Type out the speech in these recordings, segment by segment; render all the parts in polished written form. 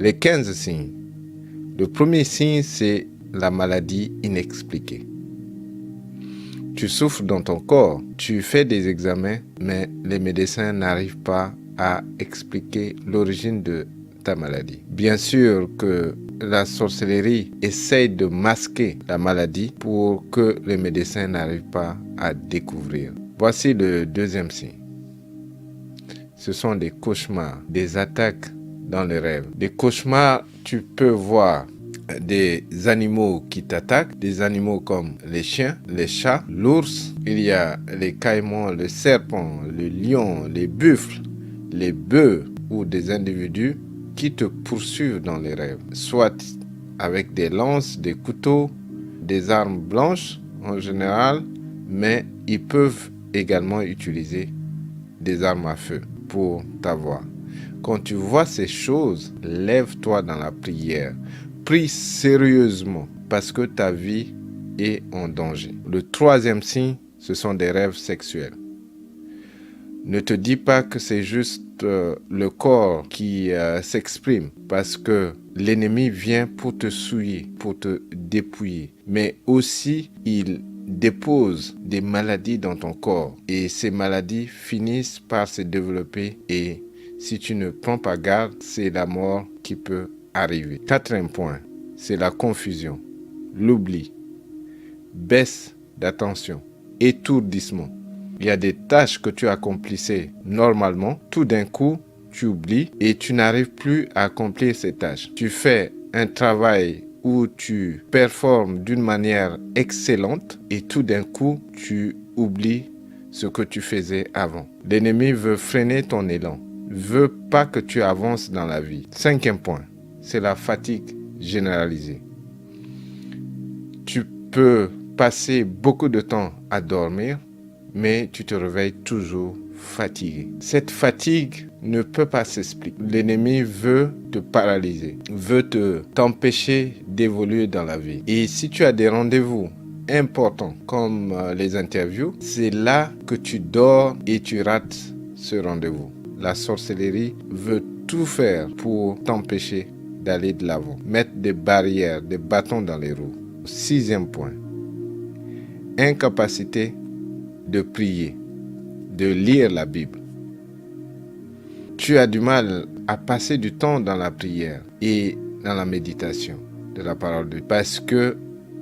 Les 15 signes. Le premier signe, c'est la maladie inexpliquée. Tu souffres dans ton corps, tu fais des examens, mais les médecins n'arrivent pas à expliquer l'origine de ta maladie. Bien sûr que la sorcellerie essaye de masquer la maladie pour que les médecins n'arrivent pas à découvrir. Voici le deuxième signe. Ce sont des cauchemars, des attaques dans les rêves. Des cauchemars, tu peux voir des animaux qui t'attaquent, des animaux comme les chiens, les chats, l'ours, il y a les caïmans, le serpent, le lion, les buffles, les bœufs ou des individus qui te poursuivent dans les rêves, soit avec des lances, des couteaux, des armes blanches en général, mais ils peuvent également utiliser des armes à feu pour t'avoir. Quand tu vois ces choses, lève-toi dans la prière. Prie sérieusement parce que ta vie est en danger. Le troisième signe, ce sont des rêves sexuels. Ne te dis pas que c'est juste le corps qui s'exprime parce que l'ennemi vient pour te souiller, pour te dépouiller. Mais aussi, il dépose des maladies dans ton corps et ces maladies finissent par se développer et si tu ne prends pas garde, c'est la mort qui peut arriver. Quatrième point, c'est la confusion, l'oubli, baisse d'attention, étourdissement. Il y a des tâches que tu accomplissais normalement, tout d'un coup, tu oublies et tu n'arrives plus à accomplir ces tâches. Tu fais un travail où tu performes d'une manière excellente et tout d'un coup, tu oublies ce que tu faisais avant. L'ennemi veut freiner ton élan, veut pas que tu avances dans la vie. Cinquième point, c'est la fatigue généralisée. Tu peux passer beaucoup de temps à dormir, mais tu te réveilles toujours fatigué. Cette fatigue ne peut pas s'expliquer. L'ennemi veut te paralyser, veut t'empêcher d'évoluer dans la vie. Et si tu as des rendez-vous importants comme les interviews, c'est là que tu dors et tu rates ce rendez-vous. La sorcellerie veut tout faire pour t'empêcher d'aller de l'avant. Mettre des barrières, des bâtons dans les roues. Sixième point. Incapacité de prier, de lire la Bible. Tu as du mal à passer du temps dans la prière et dans la méditation de la parole de Dieu parce que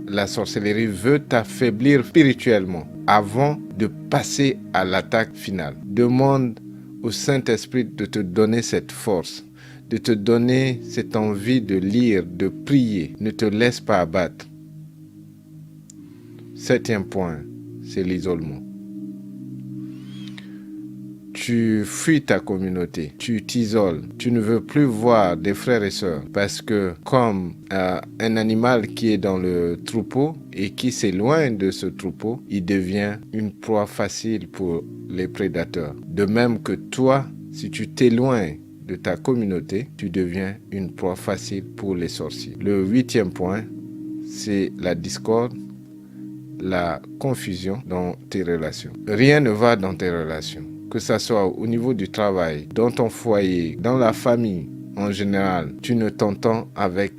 la sorcellerie veut t'affaiblir spirituellement avant de passer à l'attaque finale. Demande au Saint-Esprit de te donner cette force, de te donner cette envie de lire, de prier. Ne te laisse pas abattre. Septième point, c'est l'isolement. Tu fuis ta communauté, tu t'isoles, tu ne veux plus voir des frères et sœurs parce que comme un animal qui est dans le troupeau et qui s'éloigne de ce troupeau, il devient une proie facile pour les prédateurs. De même que toi, si tu t'éloignes de ta communauté, tu deviens une proie facile pour les sorciers. Le huitième point, c'est la discorde, la confusion dans tes relations. Rien ne va dans tes relations. Que ça soit au niveau du travail, dans ton foyer, dans la famille en général, tu ne t'entends avec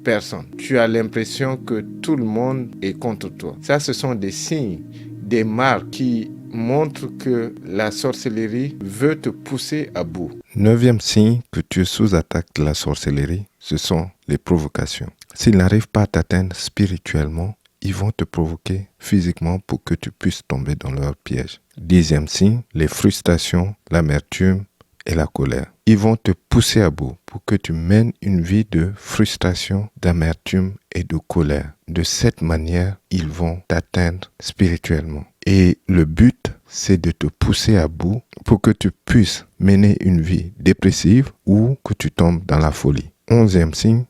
personne. Tu as l'impression que tout le monde est contre toi. Ça, ce sont des signes, des marques qui montrent que la sorcellerie veut te pousser à bout. Neuvième signe que tu es sous attaque de la sorcellerie, ce sont les provocations. S'ils n'arrivent pas à t'atteindre spirituellement, ils vont te provoquer physiquement pour que tu puisses tomber dans leur piège. Dixième signe, les frustrations, l'amertume et la colère. Ils vont te pousser à bout pour que tu mènes une vie de frustration, d'amertume et de colère. De cette manière, ils vont t'atteindre spirituellement. Et le but, c'est de te pousser à bout pour que tu puisses mener une vie dépressive ou que tu tombes dans la folie. Onzième signe,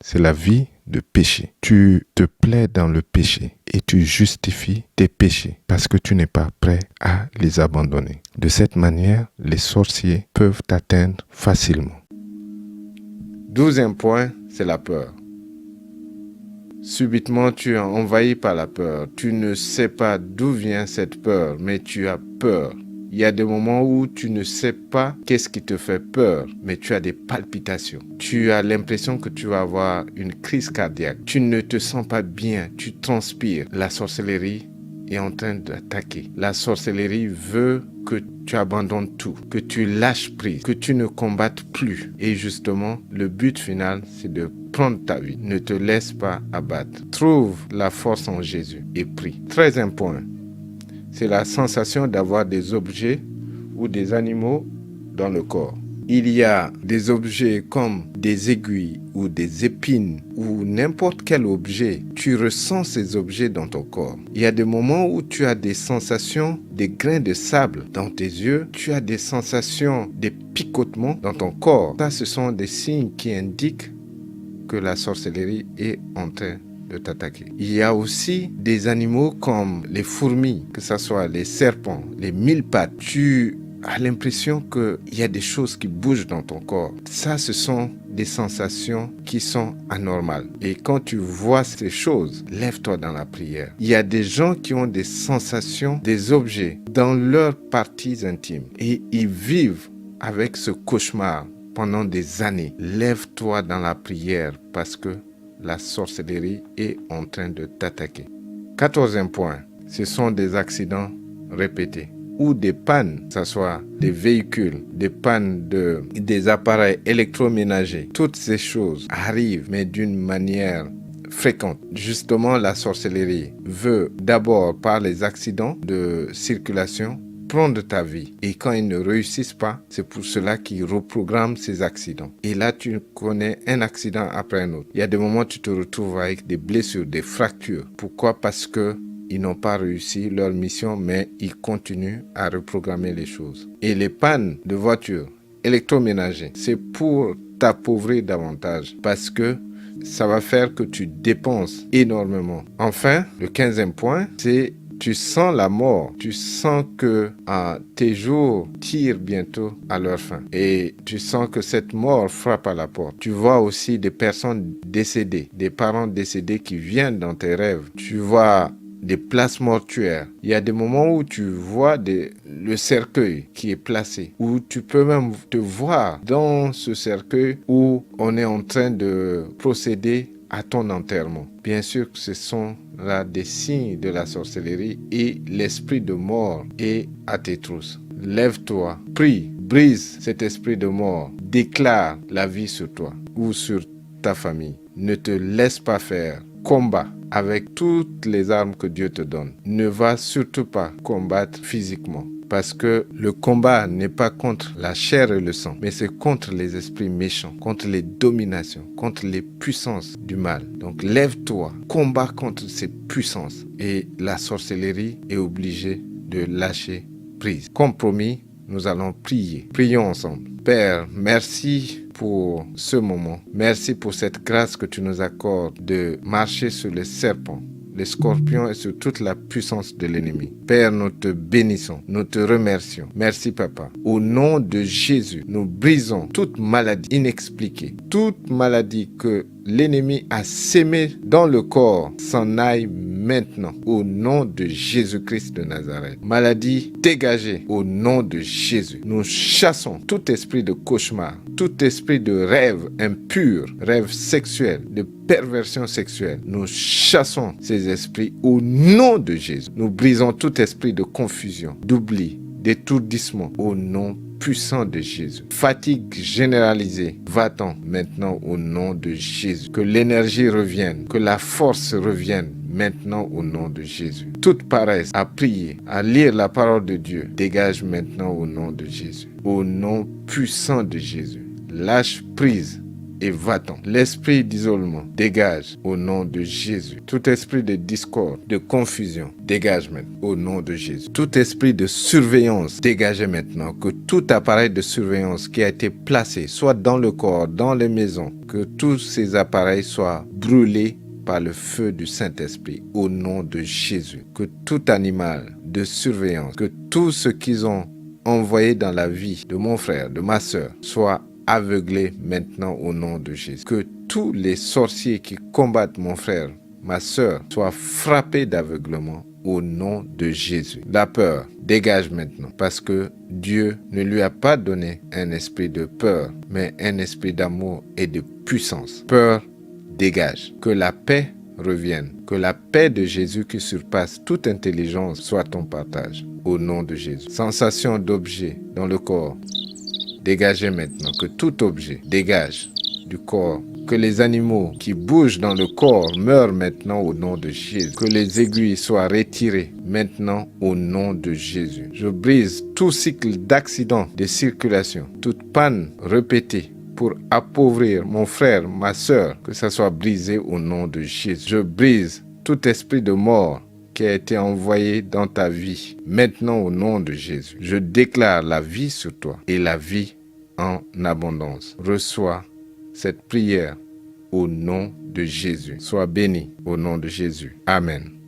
c'est la vie de péché. Tu te plais dans le péché et tu justifies tes péchés parce que tu n'es pas prêt à les abandonner. De cette manière, les sorciers peuvent t'atteindre facilement. 12e point, c'est la peur. Subitement, tu es envahi par la peur. Tu ne sais pas d'où vient cette peur, mais tu as peur. Il y a des moments où tu ne sais pas qu'est-ce qui te fait peur, mais tu as des palpitations. Tu as l'impression que tu vas avoir une crise cardiaque. Tu ne te sens pas bien, tu transpires. La sorcellerie est en train d'attaquer. La sorcellerie veut que tu abandonnes tout, que tu lâches prise, que tu ne combattes plus. Et justement, le but final, c'est de prendre ta vie. Ne te laisse pas abattre. Trouve la force en Jésus et prie. 13e point, c'est la sensation d'avoir des objets ou des animaux dans le corps. Il y a des objets comme des aiguilles ou des épines ou n'importe quel objet. Tu ressens ces objets dans ton corps. Il y a des moments où tu as des sensations, des grains de sable dans tes yeux. Tu as des sensations, des picotements dans ton corps. Ça, ce sont des signes qui indiquent que la sorcellerie est en train de t'attaquer. Il y a aussi des animaux comme les fourmis, que ce soit les serpents, les mille pattes. Tu as l'impression qu'il y a des choses qui bougent dans ton corps. Ça, ce sont des sensations qui sont anormales. Et quand tu vois ces choses, lève-toi dans la prière. Il y a des gens qui ont des sensations, des objets dans leurs parties intimes. Et ils vivent avec ce cauchemar pendant des années. Lève-toi dans la prière parce que la sorcellerie est en train de t'attaquer. 14e point, ce sont des accidents répétés ou des pannes, que ce soit des véhicules, des pannes des appareils électroménagers. Toutes ces choses arrivent, mais d'une manière fréquente. Justement, la sorcellerie veut d'abord, par les accidents de circulation, prendre ta vie. Et quand ils ne réussissent pas, c'est pour cela qu'ils reprogramment ces accidents. Et là, tu connais un accident après un autre. Il y a des moments où tu te retrouves avec des blessures, des fractures. Pourquoi? Parce que ils n'ont pas réussi leur mission, mais ils continuent à reprogrammer les choses. Et les pannes de voitures, électroménagers, c'est pour t'appauvrir davantage parce que ça va faire que tu dépenses énormément. Enfin, le 15e point, c'est tu sens la mort, tu sens que tes jours tirent bientôt à leur fin et tu sens que cette mort frappe à la porte. Tu vois aussi des personnes décédées, des parents décédés qui viennent dans tes rêves. Tu vois des places mortuaires. Il y a des moments où tu vois le cercueil qui est placé, où tu peux même te voir dans ce cercueil où on est en train de procéder à ton enterrement. Bien sûr que ce sont là des signes de la sorcellerie et l'esprit de mort est à tes trousses. Lève-toi, prie, brise cet esprit de mort, déclare la vie sur toi ou sur ta famille. Ne te laisse pas faire. Combat avec toutes les armes que Dieu te donne. Ne va surtout pas combattre physiquement. Parce que le combat n'est pas contre la chair et le sang, mais c'est contre les esprits méchants, contre les dominations, contre les puissances du mal. Donc lève-toi, combat contre ces puissances. Et la sorcellerie est obligée de lâcher prise. Comme promis, nous allons prier. Prions ensemble. Père, merci pour ce moment. Merci pour cette grâce que tu nous accordes de marcher sur les serpents, les scorpions et sur toute la puissance de l'ennemi. Père, nous te bénissons, nous te remercions. Merci Papa. Au nom de Jésus, nous brisons toute maladie inexpliquée, toute maladie que l'ennemi a sémée dans le corps s'en aille maintenant au nom de Jésus-Christ de Nazareth. Maladie dégagée au nom de Jésus. Nous chassons tout esprit de cauchemar, tout esprit de rêve impur, rêve sexuel, de perversion sexuelle. Nous chassons ces esprits au nom de Jésus. Nous brisons tout esprit de confusion, d'oubli, d'étourdissement au nom puissant de Jésus. Fatigue généralisée, va-t'en maintenant au nom de Jésus. Que l'énergie revienne, que la force revienne maintenant au nom de Jésus. Toute paresse à prier, à lire la parole de Dieu, dégage maintenant au nom de Jésus. Au nom puissant de Jésus. Lâche prise et va-t'en. L'esprit d'isolement, dégage au nom de Jésus. Tout esprit de discorde, de confusion, dégage maintenant au nom de Jésus. Tout esprit de surveillance, dégagez maintenant. Que tout appareil de surveillance qui a été placé, soit dans le corps, dans les maisons, que tous ces appareils soient brûlés par le feu du Saint-Esprit au nom de Jésus. Que tout animal de surveillance, que tout ce qu'ils ont envoyé dans la vie de mon frère, de ma sœur, soit aveuglé maintenant au nom de Jésus. Que tous les sorciers qui combattent mon frère, ma sœur, soient frappés d'aveuglement au nom de Jésus. La peur, dégage maintenant, parce que Dieu ne lui a pas donné un esprit de peur, mais un esprit d'amour et de puissance. Peur, dégage. Que la paix revienne. Que la paix de Jésus qui surpasse toute intelligence soit ton partage. Au nom de Jésus. Sensation d'objet dans le corps. Dégagez maintenant. Que tout objet dégage du corps. Que les animaux qui bougent dans le corps meurent maintenant au nom de Jésus. Que les aiguilles soient retirées maintenant au nom de Jésus. Je brise tout cycle d'accident de circulation, toute panne répétée pour appauvrir mon frère, ma soeur, que ça soit brisé au nom de Jésus. Je brise tout esprit de mort qui a été envoyé dans ta vie, maintenant au nom de Jésus. Je déclare la vie sur toi et la vie en abondance. Reçois cette prière au nom de Jésus. Sois béni au nom de Jésus. Amen.